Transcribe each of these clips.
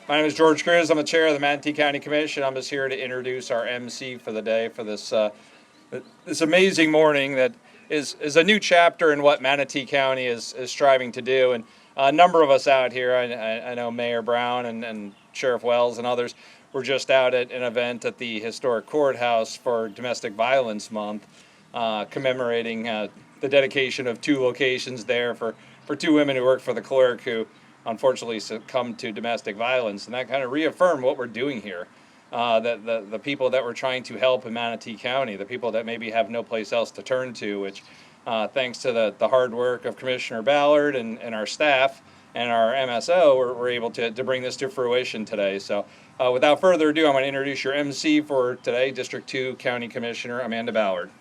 My name is George Cruz. I'm the chair of the Manatee County Commission. I'm just here to introduce our MC for the day for this amazing morning that is a new chapter in what Manatee County is striving to do. And a number of us out here, I know Mayor Brown and Sheriff Wells and others, were just out at an event at the historic courthouse for Domestic Violence Month, commemorating the dedication of 2 locations there for 2 women who work for the clerk who unfortunately succumbed to domestic violence. And that kind of reaffirmed what we're doing here. That the people that we're trying to help in Manatee County, the people that maybe have no place else to turn to, which thanks to the hard work of Commissioner Ballard and our staff and our MSO, we're able to bring this to fruition today. So without further ado, I'm going to introduce your MC for today, District 2 County Commissioner Amanda Ballard.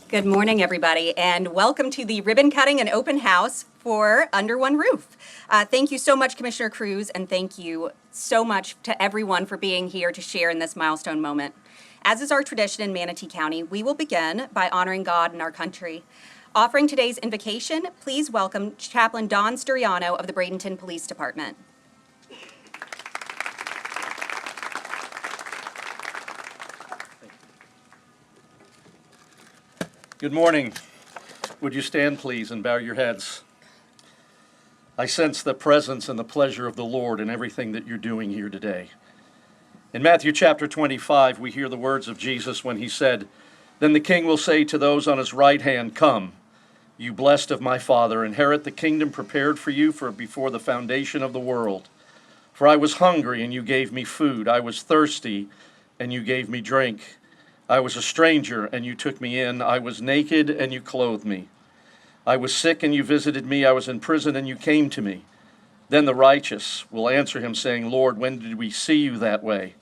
Good morning, everybody, and welcome to the ribbon cutting and open house for Under One Roof. Thank you so much, Commissioner Cruz, and thank you so much to everyone for being here to share in this milestone moment. As is our tradition in Manatee County, we will begin by honoring God and our country. Offering today's invocation, please welcome Chaplain Don Sturiano of the Bradenton Police Department. Good morning. Would you stand, please, and bow your heads? I sense the presence and the pleasure of the Lord in everything that you're doing here today. In Matthew chapter 25, we hear the words of Jesus when he said, "Then the king will say to those on his right hand, 'Come, you blessed of my Father, inherit the kingdom prepared for you before the foundation of the world. For I was hungry, and you gave me food. I was thirsty, and you gave me drink. I was a stranger, and you took me in. I was naked, and you clothed me. I was sick, and you visited me. I was in prison, and you came to me.' Then the righteous will answer him, saying, 'Lord, when did we see you that way?'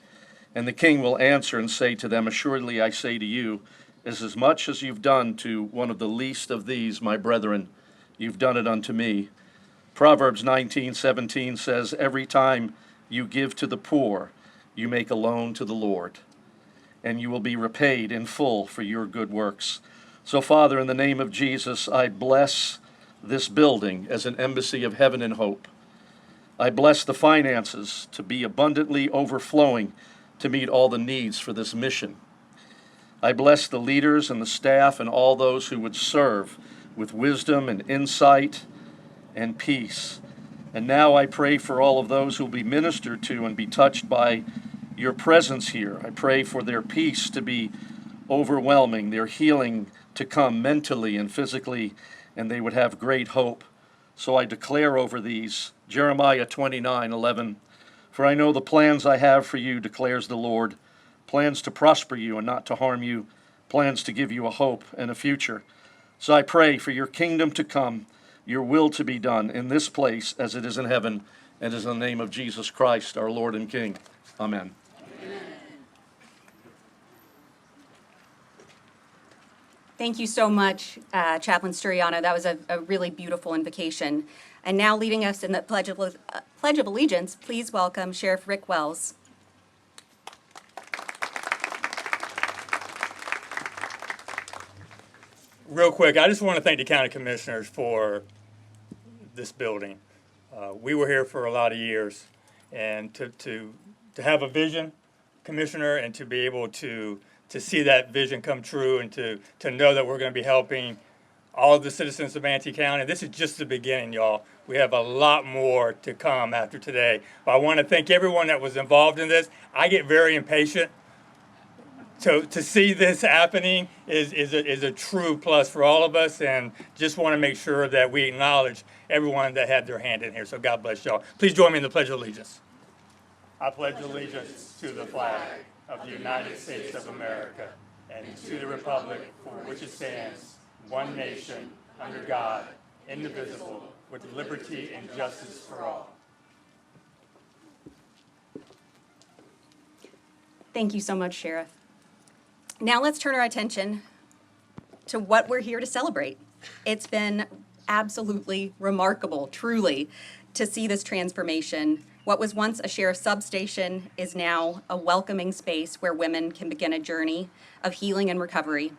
And the king will answer and say to them, 'Assuredly I say to you, as much as you've done to one of the least of these, my brethren, you've done it unto me.'" Proverbs 19:17 says, "Every time you give to the poor, you make a loan to the Lord, and you will be repaid in full for your good works." So, Father, in the name of Jesus, I bless this building as an embassy of heaven and hope. I bless the finances to be abundantly overflowing to meet all the needs for this mission. I bless the leaders and the staff and all those who would serve with wisdom and insight and peace. And now I pray for all of those who will be ministered to and be touched by your presence here. I pray for their peace to be overwhelming, their healing to come mentally and physically, and they would have great hope. So I declare over these, Jeremiah 29:11, "For I know the plans I have for you, declares the Lord, plans to prosper you and not to harm you, plans to give you a hope and a future." So I pray for your kingdom to come, your will to be done in this place as it is in heaven, and it is in the name of Jesus Christ, our Lord and King. Amen. Thank you so much, Chaplain Sturiano. That was a really beautiful invocation. And now leading us in the Pledge of Allegiance, please welcome Sheriff Rick Wells. Real quick, I just want to thank the county commissioners for this building. We were here for a lot of years, and to have a vision, Commissioner, and to be able to see that vision come true, and to know that we're going to be helping all of the citizens of Manatee County. This is just the beginning, y'all. We have a lot more to come after today. But I want to thank everyone that was involved in this. I get very impatient. To see this happening is a true plus for all of us, and just want to make sure that we acknowledge everyone that had their hand in here. So God bless y'all. Please join me in the Pledge of Allegiance. I pledge allegiance to the flag of the United States of America and to the republic for which it stands, one nation, under God, indivisible, with liberty and justice for all. Thank you so much, Sheriff. Now let's turn our attention to what we're here to celebrate. It's been absolutely remarkable, truly, to see this transformation. What was once a sheriff's substation is now a welcoming space where women can begin a journey of healing and recovery.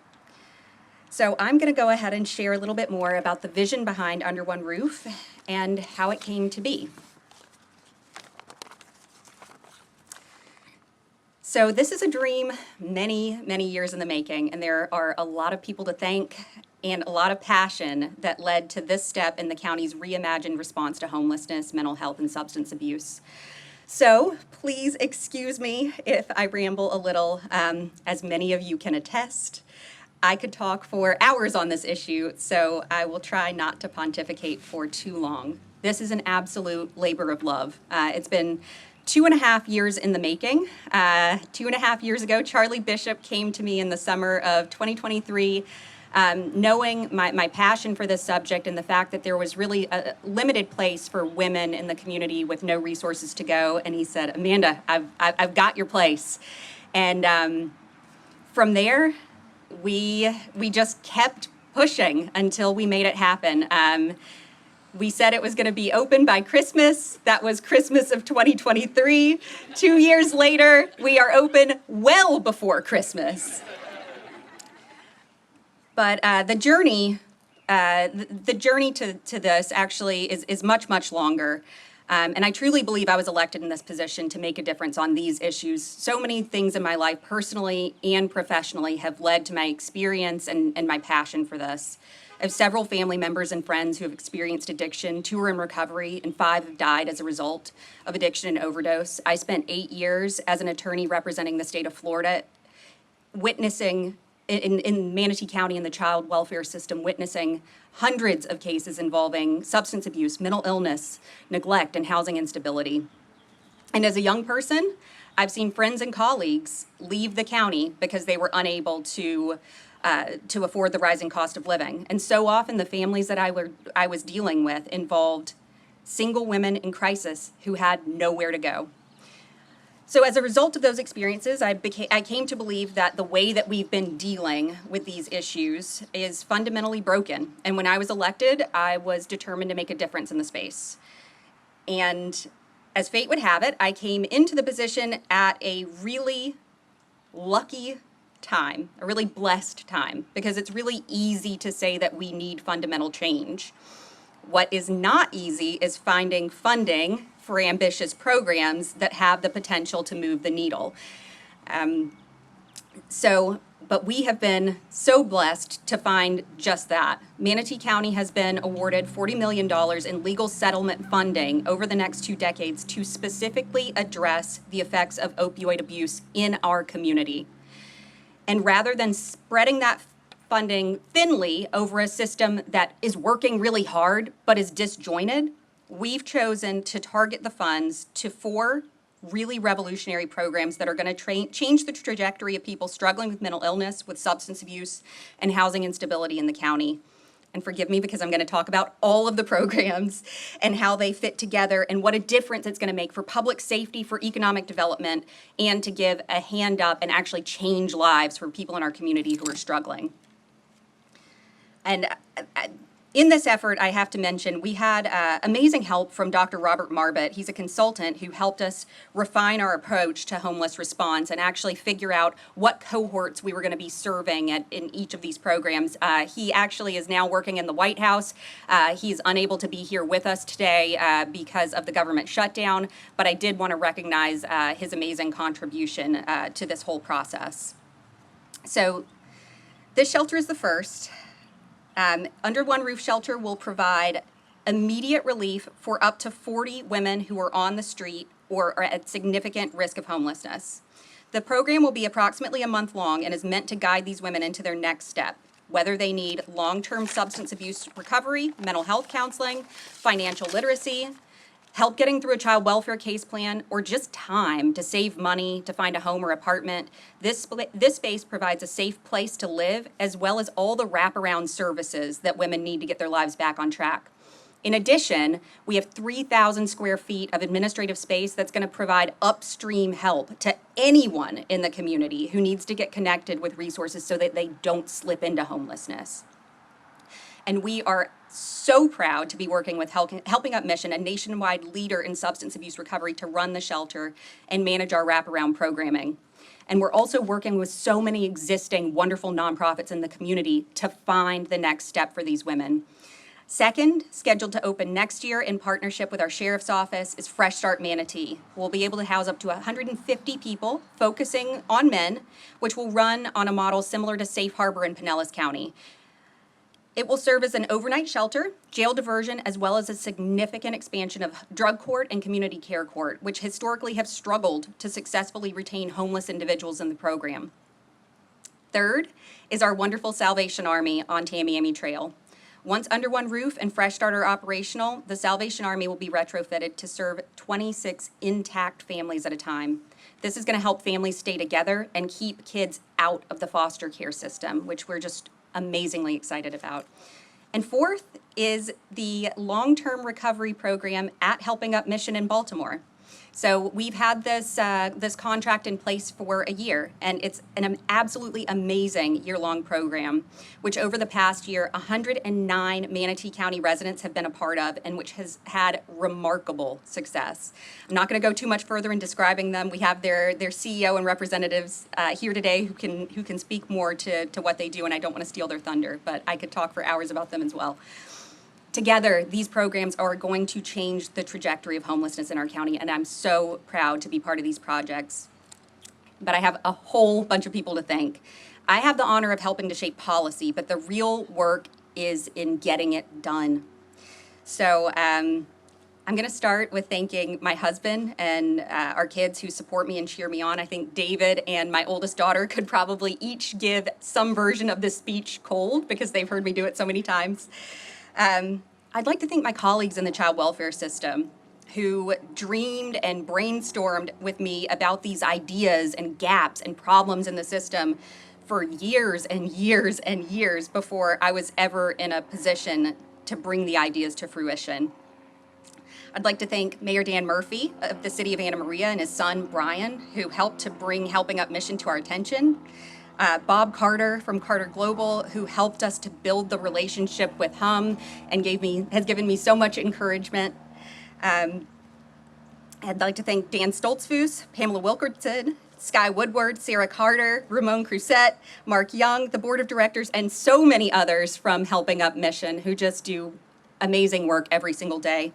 So I'm going to go ahead and share a little bit more about the vision behind Under One Roof and how it came to be. So this is a dream many, many years in the making, and there are a lot of people to thank and a lot of passion that led to this step in the county's reimagined response to homelessness, mental health, and substance abuse. So please excuse me if I ramble a little. As many of you can attest, I could talk for hours on this issue, so I will try not to pontificate for too long. This is an absolute labor of love. It's been 2.5 years in the making. 2.5 years ago, Charlie Bishop came to me in the summer of 2023, knowing my passion for this subject and the fact that there was really a limited place for women in the community with no resources to go. And he said, Amanda, I've got your place. And from there, we just kept pushing until we made it happen. We said it was going to be open by Christmas. That was Christmas of 2023. 2 years later, we are open well before Christmas. But the journey to this actually is much, much longer. And I truly believe I was elected in this position to make a difference on these issues. So many things in my life, personally and professionally, have led to my experience and my passion for this. I have several family members and friends who have experienced addiction. 2 are in recovery, and 5 have died as a result of addiction and overdose. I spent 8 years as an attorney representing the state of Florida, witnessing in Manatee County in the child welfare system, witnessing hundreds of cases involving substance abuse, mental illness, neglect, and housing instability. And as a young person, I've seen friends and colleagues leave the county because they were unable to afford the rising cost of living. And so often the families that I was dealing with involved single women in crisis who had nowhere to go. So as a result of those experiences, I came to believe that the way that we've been dealing with these issues is fundamentally broken. And when I was elected, I was determined to make a difference in the space. And as fate would have it, I came into the position at a really lucky time, a really blessed time, because it's really easy to say that we need fundamental change. What is not easy is finding funding for ambitious programs that have the potential to move the needle. But we have been so blessed to find just that. Manatee County has been awarded $40 million in legal settlement funding over the next 2 decades to specifically address the effects of opioid abuse in our community. And rather than spreading that funding thinly over a system that is working really hard but is disjointed, we've chosen to target the funds to 4 really revolutionary programs that are going to change the trajectory of people struggling with mental illness, with substance abuse, and housing instability in the county. And forgive me because I'm going to talk about all of the programs and how they fit together and what a difference it's going to make for public safety, for economic development, and to give a hand up and actually change lives for people in our community who are struggling. And in this effort, I have to mention, we had amazing help from Dr. Robert Marbut. He's a consultant who helped us refine our approach to homeless response and actually figure out what cohorts we were going to be serving in each of these programs. He actually is now working in the White House. He's unable to be here with us today because of the government shutdown, but I did want to recognize his amazing contribution to this whole process. So this shelter is the first. Under One Roof Shelter will provide immediate relief for up to 40 women who are on the street or are at significant risk of homelessness. The program will be approximately a month long and is meant to guide these women into their next step, whether they need long-term substance abuse recovery, mental health counseling, financial literacy, help getting through a child welfare case plan, or just time to save money to find a home or apartment. This space provides a safe place to live, as well as all the wraparound services that women need to get their lives back on track. In addition, we have 3,000 square feet of administrative space that's going to provide upstream help to anyone in the community who needs to get connected with resources so that they don't slip into homelessness. And we are so proud to be working with Helping Up Mission, a nationwide leader in substance abuse recovery, to run the shelter and manage our wraparound programming. And we're also working with so many existing wonderful nonprofits in the community to find the next step for these women. Second, scheduled to open next year in partnership with our Sheriff's Office, is Fresh Start Manatee. We'll be able to house up to 150 people, focusing on men, which will run on a model similar to Safe Harbor in Pinellas County. It will serve as an overnight shelter, jail diversion, as well as a significant expansion of drug court and community care court, which historically have struggled to successfully retain homeless individuals in the program. Third is our wonderful Salvation Army on Tamiami Trail. Once under one roof and Fresh Start are operational, the Salvation Army will be retrofitted to serve 26 intact families at a time. This is going to help families stay together and keep kids out of the foster care system, which we're just amazingly excited about. And fourth is the long-term recovery program at Helping Up Mission in Baltimore. So we've had this contract in place for a year, and it's an absolutely amazing year-long program, which over the past year, 109 Manatee County residents have been a part of, and which has had remarkable success. I'm not going to go too much further in describing them. We have their CEO and representatives here today who can speak more to what they do, and I don't want to steal their thunder, but I could talk for hours about them as well. Together, these programs are going to change the trajectory of homelessness in our county, and I'm so proud to be part of these projects. But I have a whole bunch of people to thank. I have the honor of helping to shape policy, but the real work is in getting it done. So I'm going to start with thanking my husband and our kids who support me and cheer me on. I think David and my oldest daughter could probably each give some version of this speech cold because they've heard me do it so many times. I'd like to thank my colleagues in the child welfare system who dreamed and brainstormed with me about these ideas and gaps and problems in the system for years and years and years before I was ever in a position to bring the ideas to fruition. I'd like to thank Mayor Dan Murphy of the city of Anna Maria and his son Brian, who helped to bring Helping Up Mission to our attention. Bob Carter from Carter Global, who helped us to build the relationship with HUM and has given me so much encouragement. I'd like to thank Dan Stoltzfus, Pamela Wilkerson, Sky Woodward, Sarah Carter, Ramon Crusette, Mark Young, the board of directors, and so many others from Helping Up Mission who just do amazing work every single day.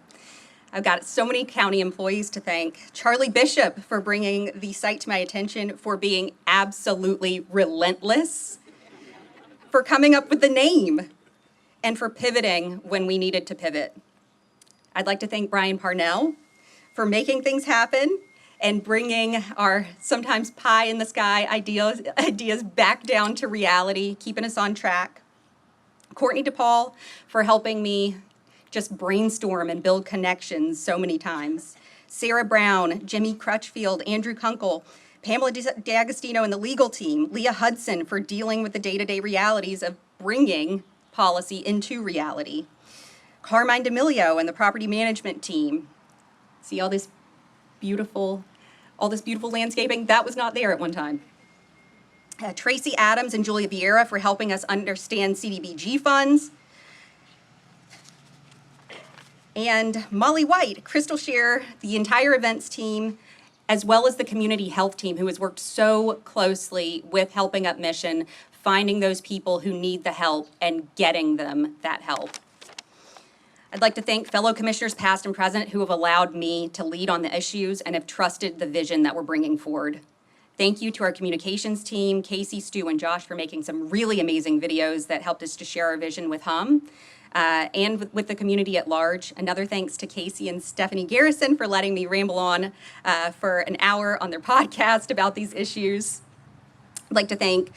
I've got so many county employees to thank. Charlie Bishop for bringing the site to my attention, for being absolutely relentless, for coming up with the name, and for pivoting when we needed to pivot. I'd like to thank Brian Parnell for making things happen and bringing our sometimes pie in the sky ideas back down to reality, keeping us on track. Courtney DePaul for helping me just brainstorm and build connections so many times. Sarah Brown, Jimmy Crutchfield, Andrew Kunkel, Pamela D'Agostino and the legal team, Leah Hudson for dealing with the day-to-day realities of bringing policy into reality. Carmine D'Amelio and the property management team. See all this beautiful landscaping? That was not there at one time. Tracy Adams and Julia Vieira for helping us understand CDBG funds. And Molly White, Crystal Shear, the entire events team, as well as the community health team who has worked so closely with Helping Up Mission, finding those people who need the help and getting them that help. I'd like to thank fellow commissioners past and present who have allowed me to lead on the issues and have trusted the vision that we're bringing forward. Thank you to our communications team, Casey, Stu, and Josh for making some really amazing videos that helped us to share our vision with HUM. And with the community at large. Another thanks to Casey and Stephanie Garrison for letting me ramble on for an hour on their podcast about these issues. I'd like to thank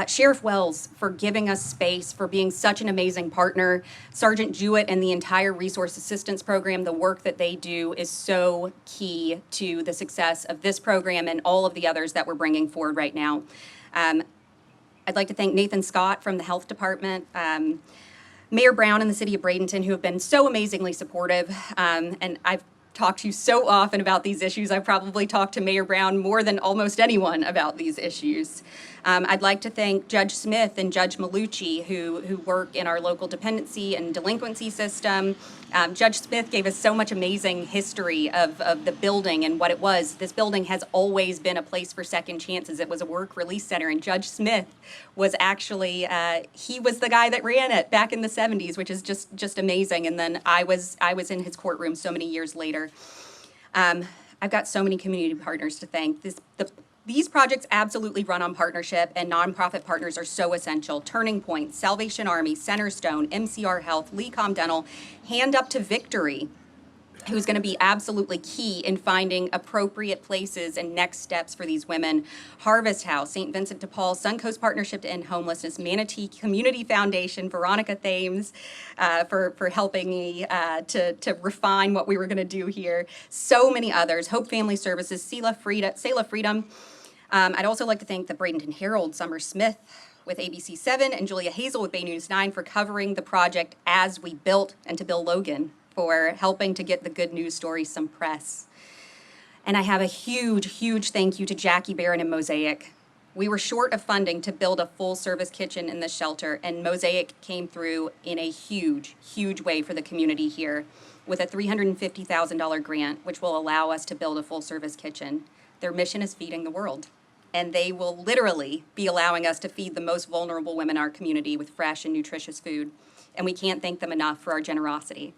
Sheriff Wells for giving us space, for being such an amazing partner. Sergeant Jewett and the entire Resource Assistance Program, the work that they do is so key to the success of this program and all of the others that we're bringing forward right now. I'd like to thank Nathan Scott from the Health Department, Mayor Brown and the city of Bradenton, who have been so amazingly supportive. And I've talked to you so often about these issues. I've probably talked to Mayor Brown more than almost anyone about these issues. I'd like to thank Judge Smith and Judge Malucci, who work in our local dependency and delinquency system. Judge Smith gave us so much amazing history of the building and what it was. This building has always been a place for second chances. It was a work release center, and Judge Smith was actually, he was the guy that ran it back in the 70s, which is just amazing. And then I was in his courtroom so many years later. I've got so many community partners to thank. These projects absolutely run on partnership, and nonprofit partners are so essential. Turning Point, Salvation Army, Centerstone, MCR Health, Lecom Dental, Hand Up to Victory, who's going to be absolutely key in finding appropriate places and next steps for these women. Harvest House, St. Vincent de Paul, Suncoast Partnership to End Homelessness, Manatee Community Foundation, Veronica Thames for helping me to refine what we were going to do here. So many others, Hope Family Services, Selah Freedom. I'd also like to thank the Bradenton Herald, Summer Smith with ABC 7, and Julia Hazel with Bay News 9 for covering the project as we built, and to Bill Logan for helping to get the good news story some press. And I have a huge thank you to Jackie Barron and Mosaic. We were short of funding to build a full-service kitchen in this shelter, and Mosaic came through in a huge way for the community here with a $350,000 grant, which will allow us to build a full-service kitchen. Their mission is feeding the world, and they will literally be allowing us to feed the most vulnerable women in our community with fresh and nutritious food, and we can't thank them enough for our generosity.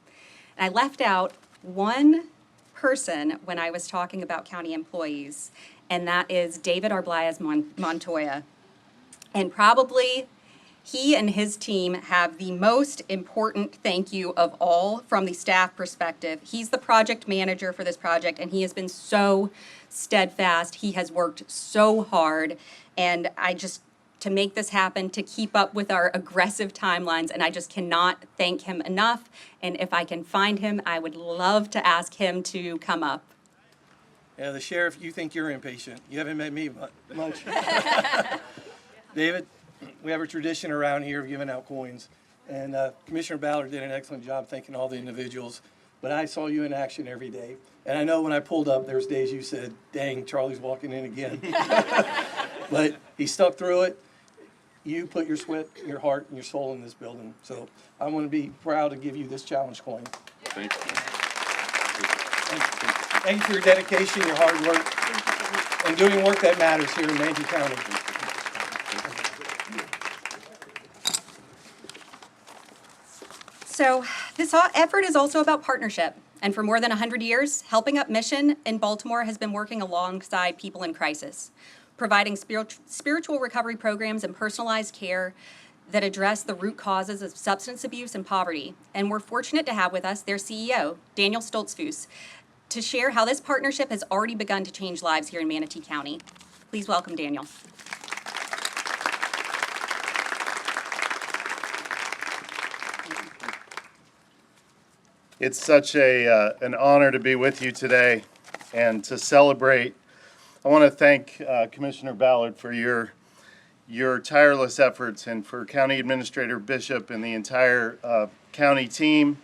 And I left out one person when I was talking about county employees, and that is David Arblaias Montoya. And probably he and his team have the most important thank you of all from the staff perspective. He's the project manager for this project, and he has been so steadfast. He has worked so hard, and to make this happen, to keep up with our aggressive timelines, and I just cannot thank him enough. And if I can find him, I would love to ask him to come up. Yeah, the sheriff, you think you're impatient. You haven't met me much. David, we have a tradition around here of giving out coins, and Commissioner Ballard did an excellent job thanking all the individuals, but I saw you in action every day. And I know when I pulled up, there's days you said, dang, Charlie's walking in again. But he stuck through it. You put your sweat, your heart, and your soul in this building. So I want to be proud to give you this challenge coin. Thank you. Thank you for your dedication, your hard work, and doing work that matters here in Manatee County. So this effort is also about partnership. And for more than 100 years, Helping Up Mission in Baltimore has been working alongside people in crisis, providing spiritual recovery programs and personalized care that address the root causes of substance abuse and poverty. And we're fortunate to have with us their CEO, Daniel Stoltzfus, to share how this partnership has already begun to change lives here in Manatee County. Please welcome Daniel. It's such an honor to be with you today and to celebrate. I want to thank Commissioner Ballard for your tireless efforts, and for County Administrator Bishop and the entire county team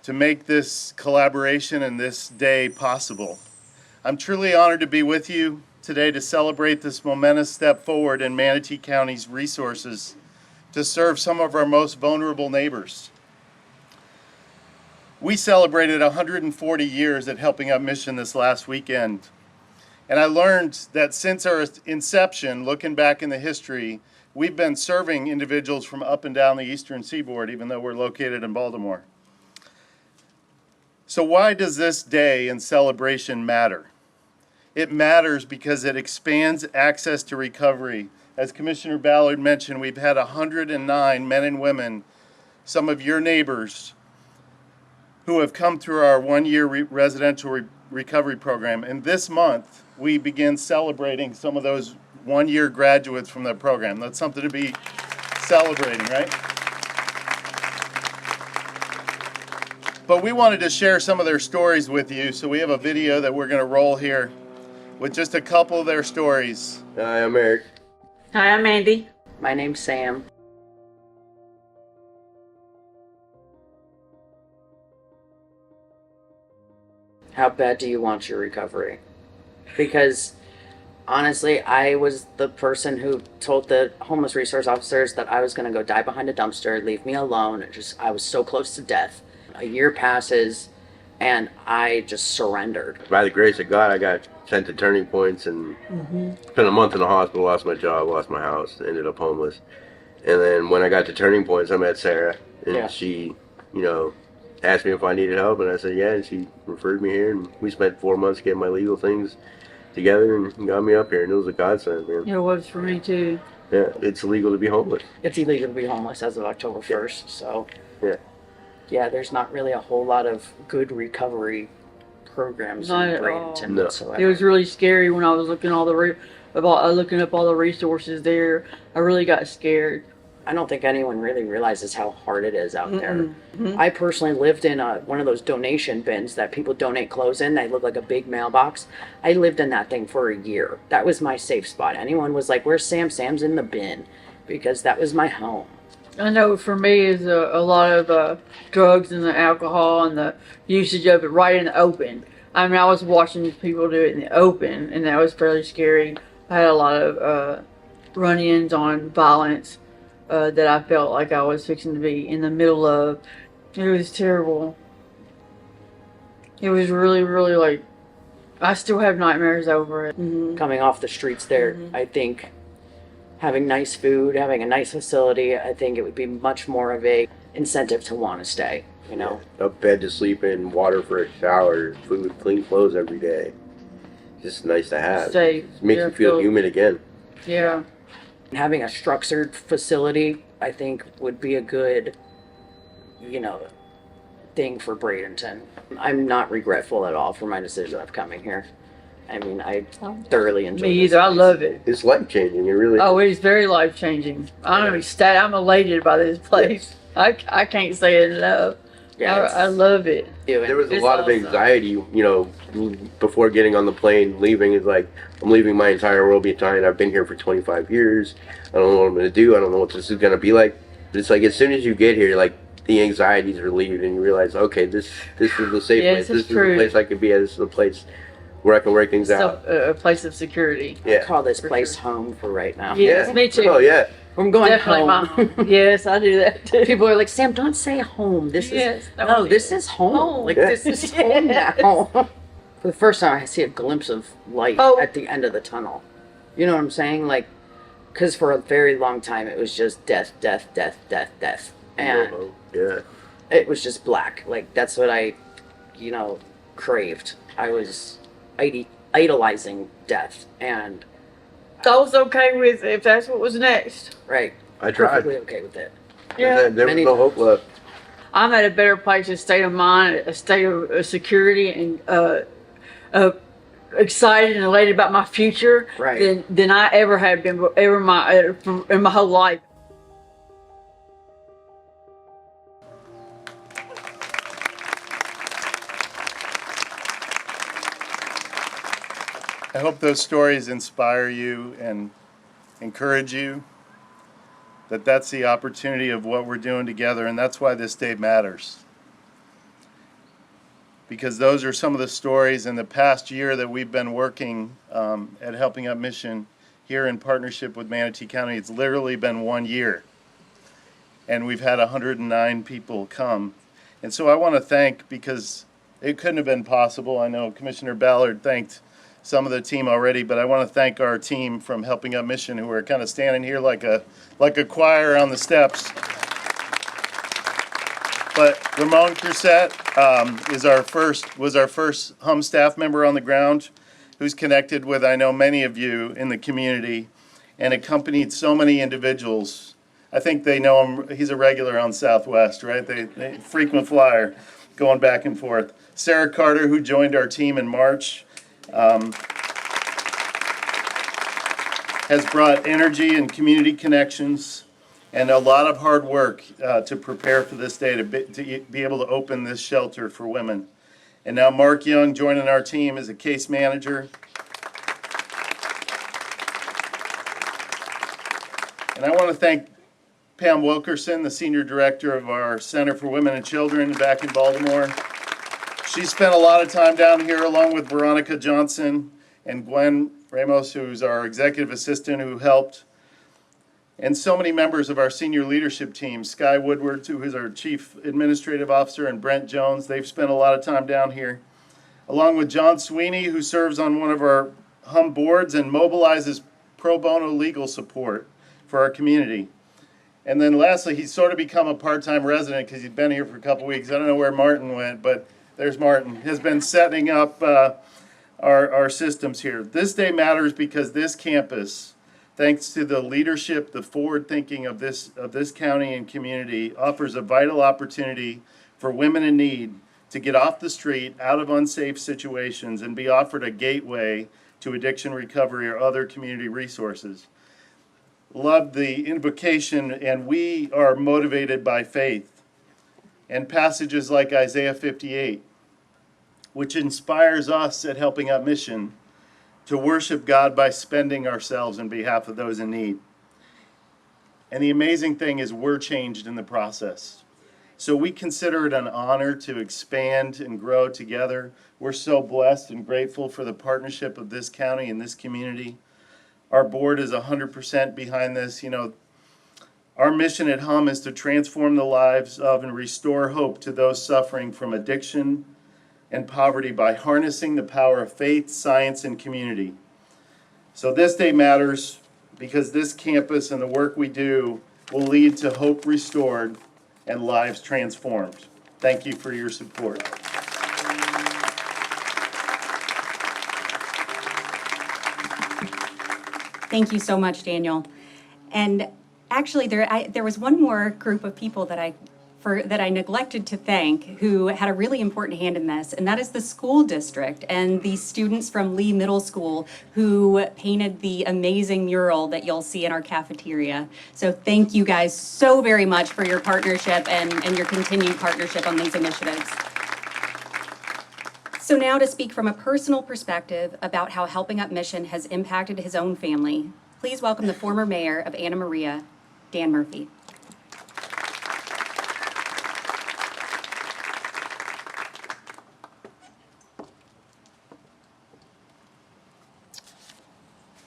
to make this collaboration and this day possible. I'm truly honored to be with you today to celebrate this momentous step forward in Manatee County's resources to serve some of our most vulnerable neighbors. We celebrated 140 years at Helping Up Mission this last weekend. And I learned that since our inception, looking back in the history, we've been serving individuals from up and down the eastern seaboard, even though we're located in Baltimore. So why does this day and celebration matter? It matters because it expands access to recovery. As Commissioner Ballard mentioned, we've had 109 men and women, some of your neighbors, who have come through our one-year residential recovery program. And this month, we begin celebrating some of those one-year graduates from the program. That's something to be celebrating, right? But we wanted to share some of their stories with you, so we have a video that we're going to roll here with just a couple of their stories. Hi, I'm Eric. Hi, I'm Mandy. My name's Sam. How bad do you want your recovery? Because honestly, I was the person who told the homeless resource officers that I was going to go die behind a dumpster, leave me alone. I was so close to death. A year passes, and I just surrendered. By the grace of God, I got sent to Turning Points and spent a month in the hospital, lost my job, lost my house, ended up homeless. And then when I got to Turning Points, I met Sarah, and Yeah. she, asked me if I needed help, and I said yeah, and she referred me here, and we spent 4 months getting my legal things together and got me up here, and it was a godsend, man. It was for me too. Yeah, it's illegal to be homeless. It's illegal to be homeless as of October 1st, so Yeah. yeah, there's not really a whole lot of good recovery programs Not in at Bradenton all. No. whatsoever. It was really scary when I was looking looking up all the resources there. I really got scared. I don't think anyone really realizes how hard it is out there. I personally lived in one of those donation bins that people donate clothes in. They look like a big mailbox. I lived in that thing for a year. That was my safe spot. Anyone was like, "Where's Sam?" Sam's in the bin, because that was my home. I know for me is a lot of drugs and the alcohol and the usage of it right in the open. I mean, I was watching these people do it in the open, and that was fairly scary. I had a lot of run-ins on violence that I felt like I was fixing to be in the middle of. It was terrible. It was really, really like, I still have nightmares over it. Coming off the streets there, I think having nice food, having a nice facility, I think it would be much more of a incentive to want to stay, you know? A bed to sleep in, water for a shower, food, clean clothes every day. Just nice to have. Safe. It makes Yeah, you feel human again. Yeah. Having a structured facility, I think, would be a good, thing for Bradenton. I'm not regretful at all for my decision of coming here. I mean, I thoroughly enjoy Me this either. I place. love it. It's life changing. It really. Oh, it's very life changing. I'm elated by this place. I can't say it enough. Yeah, I love it. There was a It's lot of awesome. anxiety, before getting on the plane, leaving. It's like, I'm leaving my entire world behind. I've been here for 25 years. I don't know what I'm going to do. I don't know what this is going to be like. But it's like, as soon as you get here, like, the anxiety's relieved, and you realize, okay, this is the safe Yes, place. it's This is the true. place I could be at. This is the place where I can work things out. A place of security. I Yeah. call this For place sure. home for right now. Yes, me too. Oh, yeah. I'm going Definitely home. my home. Yes, I do that too. People are like, "Sam, don't say home. This Yes, is that no, one this is is home. home." Like Yeah. this is home now." For the first time, I see a glimpse of light Oh. at the end of the tunnel. You know what I'm saying? Like, because for a very long time it was just death, death, death, death, death, and Yeah. it was just black. Like that's what I, craved. I was idolizing death, and I was okay with if that's what was next. right, I tried. perfectly okay with it. Yeah. There was Many no hope left. I'm at a better place, a state of mind, a state of security, and excited and elated about my future Right. than I ever have been in my whole life. I hope those stories inspire you and encourage you, that that's the opportunity of what we're doing together, and that's why this day matters. Because those are some of the stories in the past year that we've been working at Helping Up Mission here in partnership with Manatee County. It's literally been 1 year, and we've had 109 people come. And so I want to thank, because it couldn't have been possible. I know Commissioner Ballard thanked some of the team already, but I want to thank our team from Helping Up Mission, who are kind of standing here like a choir on the steps. But Ramon Crusette was our first Hum staff member on the ground, who's connected with, I know, many of you in the community, and accompanied so many individuals. I think they know him. He's a regular on Southwest, right? They frequent flyer, going back and forth. Sarah Carter, who joined our team in March, has brought energy and community connections and a lot of hard work to prepare for this day, to be able to open this shelter for women. And now Mark Young joining our team as a case manager. And I want to thank Pam Wilkerson, the senior director of our Center for Women and Children back in Baltimore. She spent a lot of time down here along with Veronica Johnson and Gwen Ramos, who's our executive assistant who helped, and so many members of our senior leadership team, Sky Woodward, who is our chief administrative officer, and Brent Jones. They've spent a lot of time down here, along with John Sweeney, who serves on one of our HUM boards and mobilizes pro bono legal support for our community. And then lastly, he's sort of become a part-time resident because he's been here for a couple weeks. I don't know where Martin went, but there's Martin. Has been setting up our systems here. This day matters because this campus, thanks to the leadership, the forward thinking of this county and community, offers a vital opportunity for women in need to get off the street, out of unsafe situations, and be offered a gateway to addiction recovery or other community resources. Love the invocation, and we are motivated by faith. And passages like Isaiah 58, which inspires us at Helping Up Mission to worship God by spending ourselves in behalf of those in need. And the amazing thing is we're changed in the process. So we consider it an honor to expand and grow together. We're so blessed and grateful for the partnership of this county and this community. Our board is 100% behind this. You know, our mission at HUM is to transform the lives of and restore hope to those suffering from addiction and poverty by harnessing the power of faith, science, and community. So this day matters because this campus and the work we do will lead to hope restored and lives transformed. Thank you for your support. Thank you so much, Daniel. And actually, there was one more group of people that I neglected to thank who had a really important hand in this, and that is the school district and the students from Lee Middle School who painted the amazing mural that you'll see in our cafeteria. So thank you guys so very much for your partnership and your continued partnership on these initiatives. So now to speak from a personal perspective about how Helping Up Mission has impacted his own family, please welcome the former mayor of Anna Maria, Dan Murphy.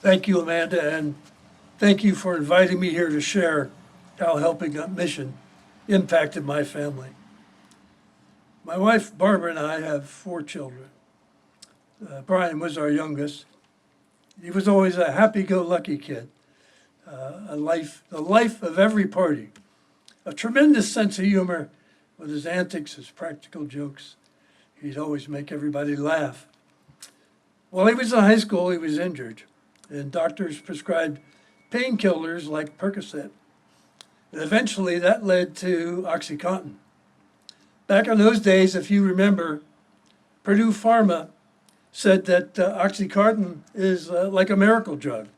Thank you, Amanda, and thank you for inviting me here to share how Helping Up Mission impacted my family. My wife, Barbara, and I have 4 children. Brian was our youngest. He was always a happy-go-lucky kid, the life of every party, a tremendous sense of humor with his antics, his practical jokes. He'd always make everybody laugh. While he was in high school, he was injured, and doctors prescribed painkillers like Percocet. And eventually that led to OxyContin. Back in those days, if you remember, Purdue Pharma said that OxyContin is like a miracle drug.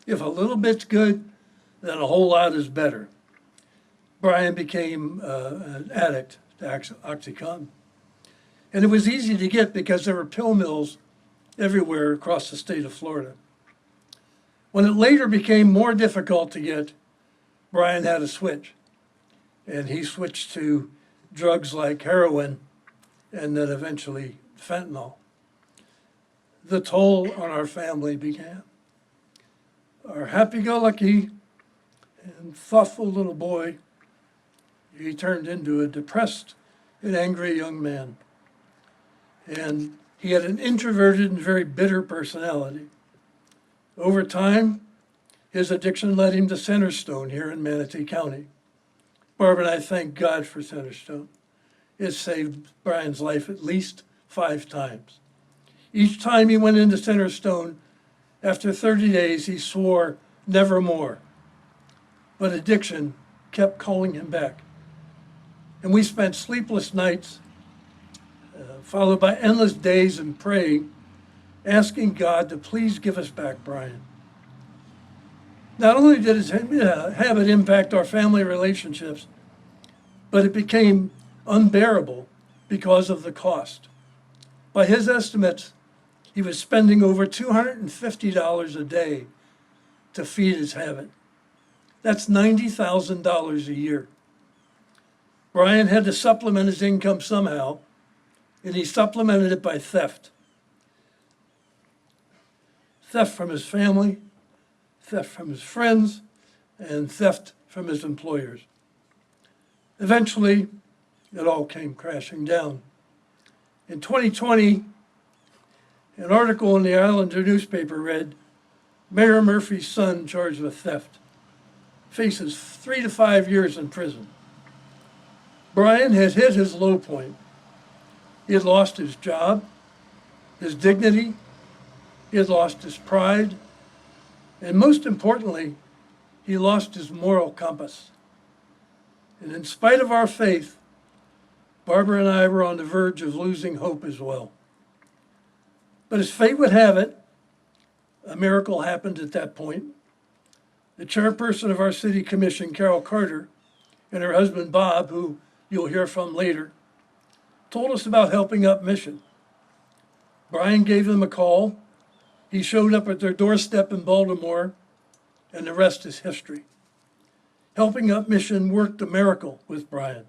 If a little bit's good, then a whole lot is better. Brian became an addict to OxyContin. And it was easy to get because there were pill mills everywhere across the state of Florida. When it later became more difficult to get, Brian had to switch. And he switched to drugs like heroin and then eventually fentanyl. The toll on our family began. Our happy-go-lucky and thoughtful little boy, he turned into a depressed and angry young man. And he had an introverted and very bitter personality. Over time, his addiction led him to Centerstone here in Manatee County. Barbara and I thank God for Centerstone. It saved Brian's life at least 5 times. Each time he went into Centerstone, after 30 days, he swore never more. But addiction kept calling him back. And we spent sleepless nights, followed by endless days in praying, asking God to please give us back Brian. Not only did his habit impact our family relationships, but it became unbearable because of the cost. By his estimates, he was spending over $250 a day to feed his habit. That's $90,000 a year. Brian had to supplement his income somehow, and he supplemented it by theft. Theft from his family, theft from his friends, and theft from his employers. Eventually, it all came crashing down. In 2020, an article in the Islander newspaper read, Mayor Murphy's son charged with theft faces 3 to 5 years in prison. Brian had hit his low point. He had lost his job, his dignity, he had lost his pride, and most importantly, he lost his moral compass. And in spite of our faith, Barbara and I were on the verge of losing hope as well. But as fate would have it, a miracle happened at that point. The chairperson of our city commission, Carol Carter, and her husband Bob, who you'll hear from later, told us about Helping Up Mission. Brian gave them a call. He showed up at their doorstep in Baltimore, and the rest is history. Helping Up Mission worked a miracle with Brian.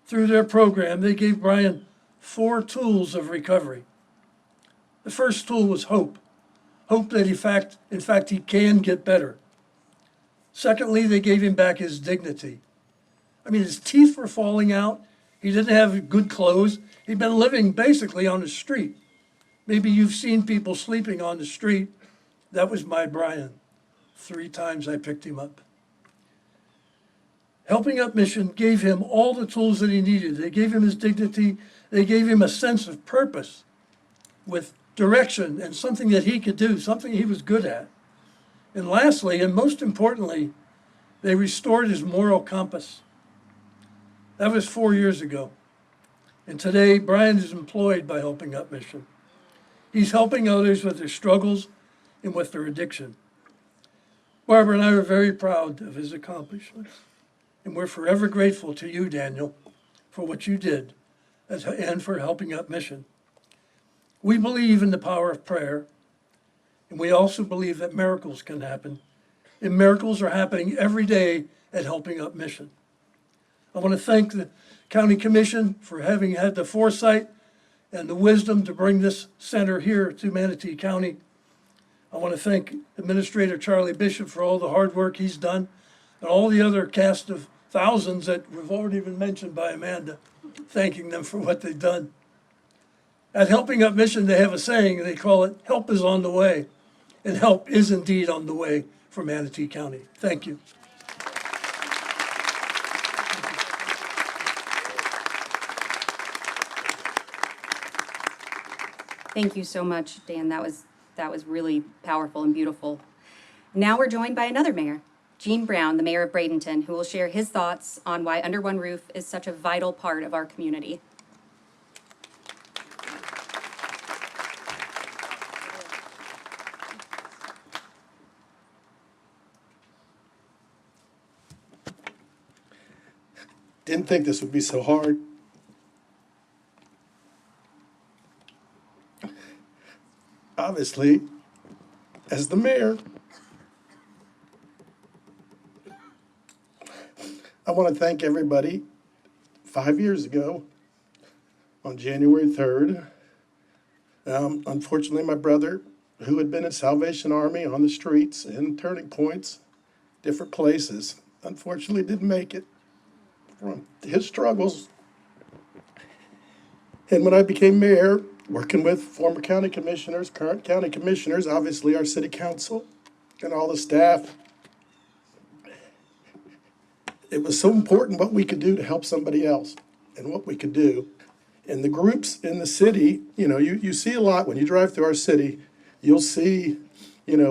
Through their program, they gave Brian 4 tools of recovery. The first tool was hope. Hope that in fact he can get better. Secondly, they gave him back his dignity. I mean, his teeth were falling out. He didn't have good clothes. He'd been living basically on the street. Maybe you've seen people sleeping on the street. That was my Brian. 3 times I picked him up. Helping Up Mission gave him all the tools that he needed. They gave him his dignity. They gave him a sense of purpose with direction and something that he could do, something he was good at. And lastly, and most importantly, they restored his moral compass. That was 4 years ago. And today, Brian is employed by Helping Up Mission. He's helping others with their struggles and with their addiction. Barbara and I are very proud of his accomplishments. And we're forever grateful to you, Daniel, for what you did and for Helping Up Mission. We believe in the power of prayer, and we also believe that miracles can happen. And miracles are happening every day at Helping Up Mission. I want to thank the County Commission for having had the foresight and the wisdom to bring this center here to Manatee County. I want to thank Administrator Charlie Bishop for all the hard work he's done, and all the other cast of thousands that we've already been mentioned by Amanda, thanking them for what they've done. At Helping Up Mission, they have a saying, they call it, help is on the way. And help is indeed on the way for Manatee County. Thank you. Thank you so much, Dan. That was really powerful and beautiful. Now we're joined by another mayor, Gene Brown, the mayor of Bradenton, who will share his thoughts on why Under One Roof is such a vital part of our community. Didn't think this would be so hard. Obviously, as the mayor, I want to thank everybody. 5 years ago, on January 3rd, unfortunately, my brother, who had been in Salvation Army on the streets and turning points, different places, unfortunately didn't make it from his struggles. And when I became mayor, working with former county commissioners, current county commissioners, obviously our city council, and all the staff, it was so important what we could do to help somebody else and what we could do. And the groups in the city, you see a lot when you drive through our city, you'll see,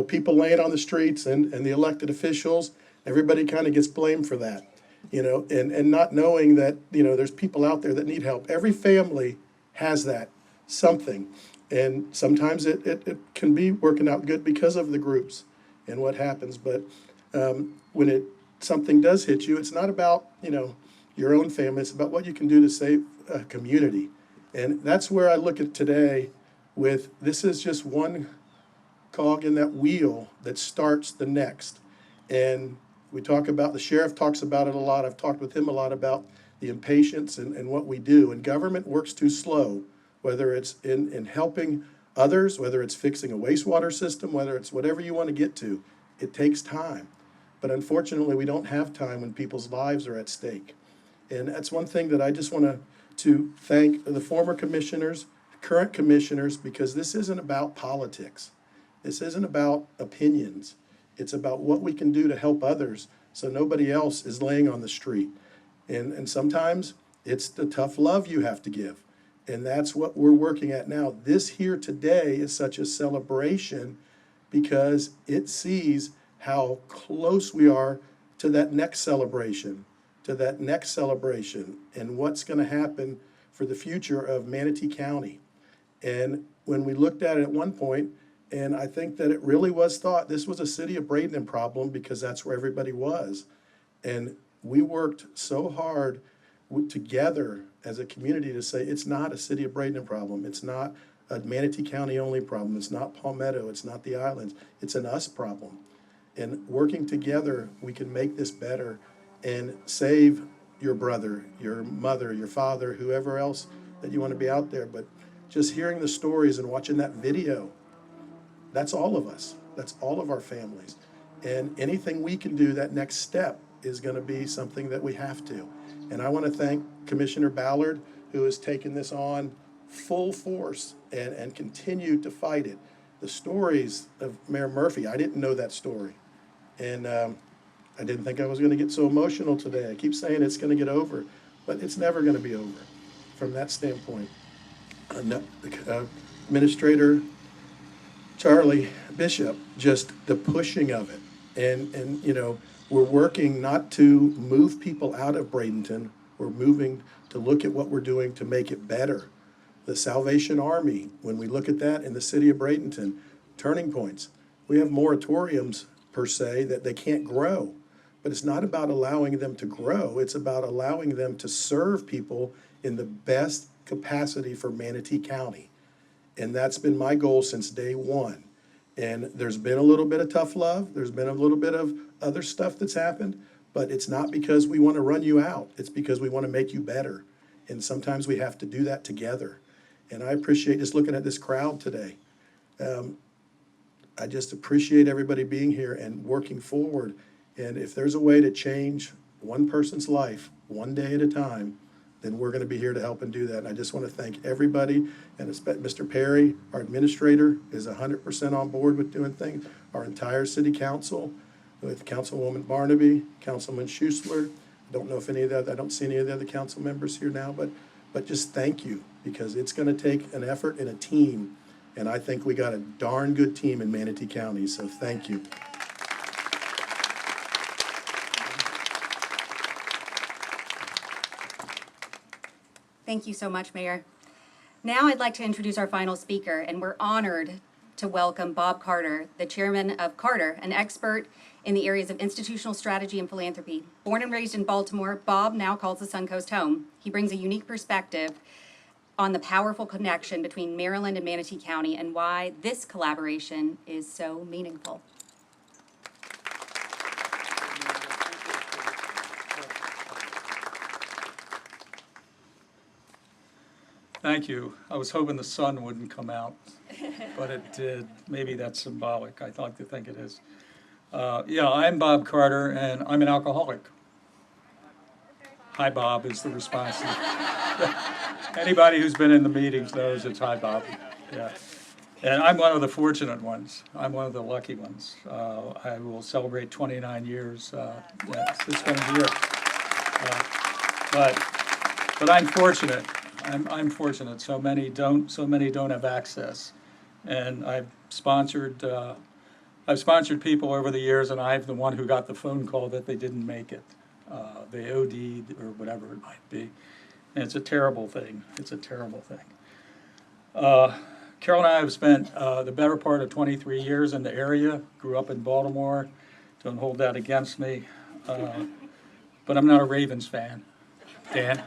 people laying on the streets and the elected officials, everybody kind of gets blamed for that, and not knowing that, there's people out there that need help. Every family has that, something. And sometimes it can be working out good because of the groups and what happens. But when something does hit you, it's not about, your own family. It's about what you can do to save a community. And that's where I look at today with this is just one cog in that wheel that starts the next. And we talk about, the sheriff talks about it a lot. I've talked with him a lot about the impatience in what we do. And government works too slow, whether it's in helping others, whether it's fixing a wastewater system, whether it's whatever you want to get to. It takes time. But unfortunately, we don't have time when people's lives are at stake. And that's one thing that I just want to thank the former commissioners, current commissioners, because this isn't about politics. This isn't about opinions. It's about what we can do to help others so nobody else is laying on the street. And sometimes it's the tough love you have to give. And that's what we're working at now. This here today is such a celebration because it sees how close we are to that next celebration, and what's going to happen for the future of Manatee County. And when we looked at it at one point, and I think that it really was thought this was a city of Bradenton problem because that's where everybody was. And we worked so hard together as a community to say it's not a city of Bradenton problem. It's not a Manatee County only problem. It's not Palmetto. It's not the islands. It's an us problem. And working together, we can make this better and save your brother, your mother, your father, whoever else that you want to be out there. But just hearing the stories and watching that video, that's all of us. That's all of our families. And anything we can do, that next step is going to be something that we have to. And I want to thank Commissioner Ballard, who has taken this on full force and continued to fight it. The stories of Mayor Murphy, I didn't know that story. And I didn't think I was going to get so emotional today. I keep saying it's going to get over, but it's never going to be over from that standpoint. Administrator Charlie Bishop, just the pushing of it. And you know, we're working not to move people out of Bradenton. We're moving to look at what we're doing to make it better. The Salvation Army, when we look at that in the city of Bradenton, turning points. We have moratoriums per se that they can't grow. But it's not about allowing them to grow. It's about allowing them to serve people in the best capacity for Manatee County. And that's been my goal since day one. And there's been a little bit of tough love. There's been a little bit of other stuff that's happened. But it's not because we want to run you out. It's because we want to make you better. And sometimes we have to do that together. And I appreciate just looking at this crowd today. I just appreciate everybody being here and working forward. And if there's a way to change one person's life one day at a time, then we're going to be here to help and do that. And I just want to thank everybody, and Mr. Perry, our administrator, is 100% on board with doing things. Our entire city council, with Councilwoman Barnaby, Councilman Schuessler. I don't know if any of that, I don't see any of the other council members here now, but just thank you, because it's going to take an effort and a team. And I think we got a darn good team in Manatee County, so thank you. Thank you so much, Mayor. Now I'd like to introduce our final speaker, and we're honored to welcome Bob Carter, the chairman of Carter, an expert in the areas of institutional strategy and philanthropy. Born and raised in Baltimore, Bob now calls the Suncoast home. He brings a unique perspective on the powerful connection between Maryland and Manatee County and why this collaboration is so meaningful. Thank you. I was hoping the sun wouldn't come out, but it did. Maybe that's symbolic. I like to think it is. Yeah, I'm Bob Carter, and I'm an alcoholic. Hi, Bob, is the response. Anybody who's been in the meetings knows it's hi, Bob. Yeah. And I'm one of the fortunate ones. I'm one of the lucky ones. I will celebrate 29 years this coming year. But I'm fortunate. I'm fortunate. So many don't have access, and I've sponsored people over the years, and I'm the one who got the phone call that they didn't make it. They OD'd or whatever it might be, and it's a terrible thing. It's a terrible thing. Carol and I have spent the better part of 23 years in the area. Grew up in Baltimore. Don't hold that against me, but I'm not a Ravens fan, Dan.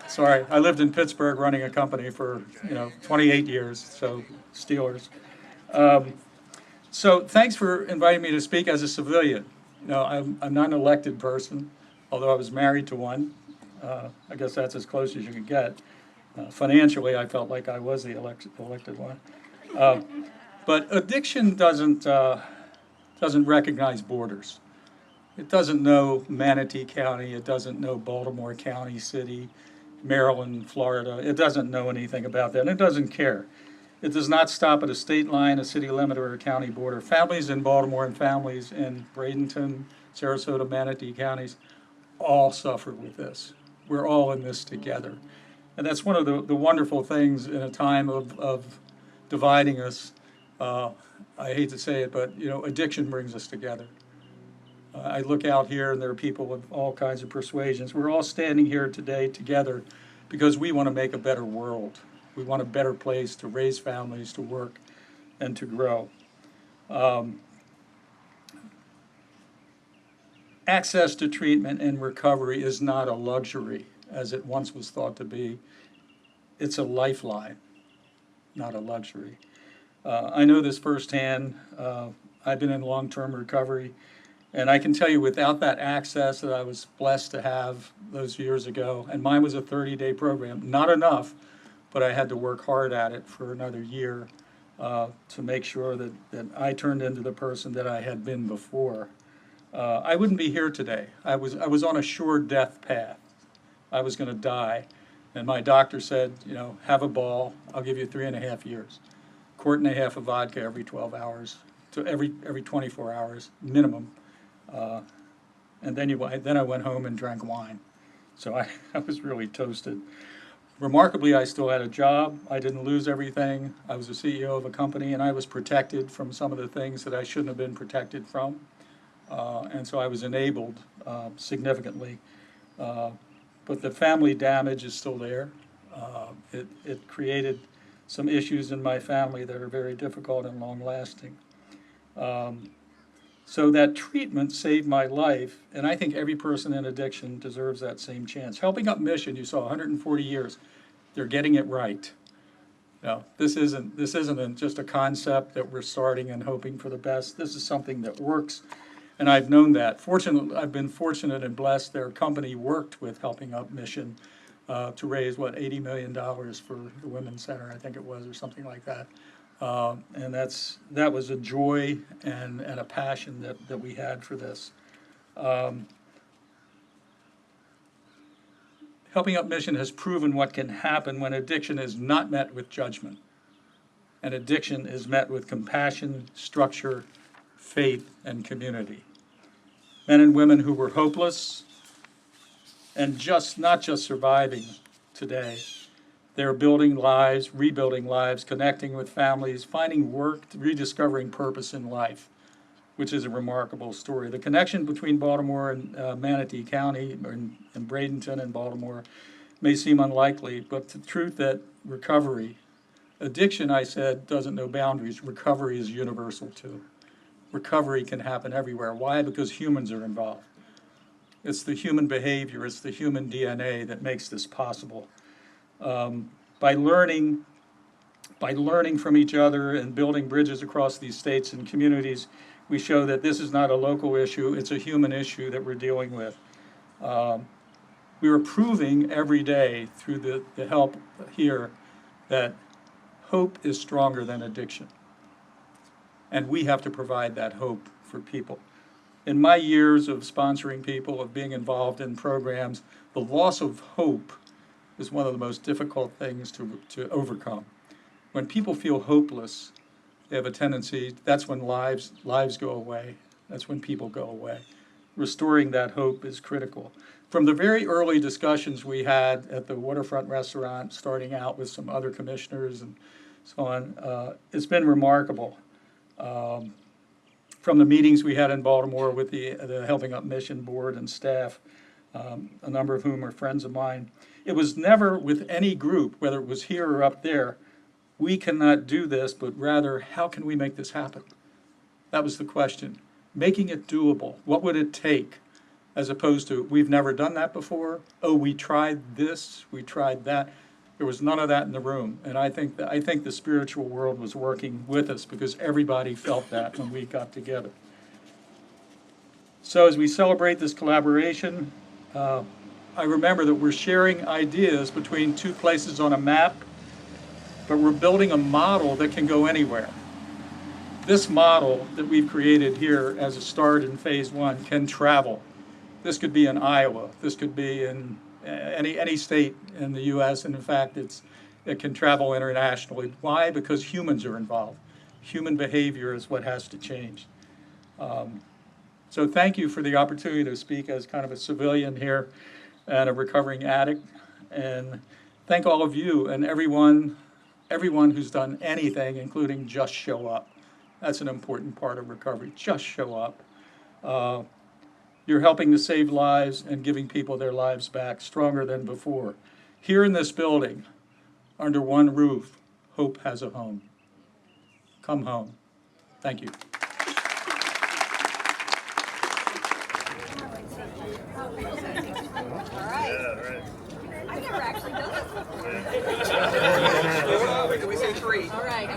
Sorry, I lived in Pittsburgh running a company for 28 years, so Steelers. So thanks for inviting me to speak as a civilian. I'm not an elected person, although I was married to one. I guess that's as close as you can get. Financially, I felt like I was the elected one. But addiction doesn't recognize borders. It doesn't know Manatee County. It doesn't know Baltimore County, City, Maryland, Florida. It doesn't know anything about that, and it doesn't care. It does not stop at a state line, a city limit, or a county border. Families in Baltimore and families in Bradenton, Sarasota, Manatee counties all suffer with this. We're all in this together. And that's one of the wonderful things in a time of dividing us. I hate to say it, but addiction brings us together. I look out here and there are people of all kinds of persuasions. We're all standing here today together because we want to make a better world. We want a better place to raise families, to work, and to grow. Access to treatment and recovery is not a luxury, as it once was thought to be. It's a lifeline, not a luxury. I know this firsthand. I've been in long-term recovery, and I can tell you without that access that I was blessed to have those years ago, and mine was a 30-day program, not enough, but I had to work hard at it for another year to make sure that I turned into the person that I had been before. I wouldn't be here today. I was on a sure death path. I was going to die. And my doctor said, have a ball. I'll give you 3.5 years. Quart and a half of vodka every 12 hours, to every 24 hours minimum. And then I went home and drank wine. So I was really toasted. Remarkably, I still had a job. I didn't lose everything. I was the CEO of a company, and I was protected from some of the things that I shouldn't have been protected from. And so I was enabled significantly. But the family damage is still there. It created some issues in my family that are very difficult and long-lasting. So that treatment saved my life, and I think every person in addiction deserves that same chance. Helping Up Mission, you saw 140 years. They're getting it right. This isn't just a concept that we're starting and hoping for the best. This is something that works. And I've known that. I've been fortunate and blessed. Their company worked with Helping Up Mission to raise, $80 million for the Women's Center, I think it was, or something like that. And that was a joy and a passion that we had for this. Helping Up Mission has proven what can happen when addiction is not met with judgment. And addiction is met with compassion, structure, faith, and community. Men and women who were hopeless and not just surviving today. They're building lives, rebuilding lives, connecting with families, finding work, rediscovering purpose in life, which is a remarkable story. The connection between Baltimore and Manatee County and Bradenton and Baltimore may seem unlikely, but the truth that addiction, I said, doesn't know boundaries. Recovery is universal too. Recovery can happen everywhere. Why? Because humans are involved. It's the human behavior, it's the human DNA that makes this possible. By learning from each other and building bridges across these states and communities, we show that this is not a local issue, it's a human issue that we're dealing with. We are proving every day through the help here that hope is stronger than addiction. And we have to provide that hope for people. In my years of sponsoring people, of being involved in programs, the loss of hope is one of the most difficult things to overcome. When people feel hopeless, they have a tendency, that's when lives go away. That's when people go away. Restoring that hope is critical. From the very early discussions we had at the Waterfront Restaurant, starting out with some other commissioners and so on, it's been remarkable. From the meetings we had in Baltimore with the Helping Up Mission board and staff, a number of whom are friends of mine, it was never with any group, whether it was here or up there, we cannot do this, but rather, how can we make this happen? That was the question. Making it doable. What would it take? As opposed to, we've never done that before. Oh, we tried this, we tried that. There was none of that in the room. And I think the spiritual world was working with us because everybody felt that when we got together. So as we celebrate this collaboration, I remember that we're sharing ideas between two places on a map, but we're building a model that can go anywhere. This model that we've created here as a start in phase one can travel. This could be in Iowa. This could be in any state in the U.S. And in fact, it can travel internationally. Why? Because humans are involved. Human behavior is what has to change. So thank you for the opportunity to speak as kind of a civilian here and a recovering addict. And thank all of you and everyone who's done anything, including just show up. That's an important part of recovery. Just show up. You're helping to save lives and giving people their lives back stronger than before. Here in this building, under one roof, hope has a home. Come home. Thank you. I've never actually done this before. Can we say three? All right.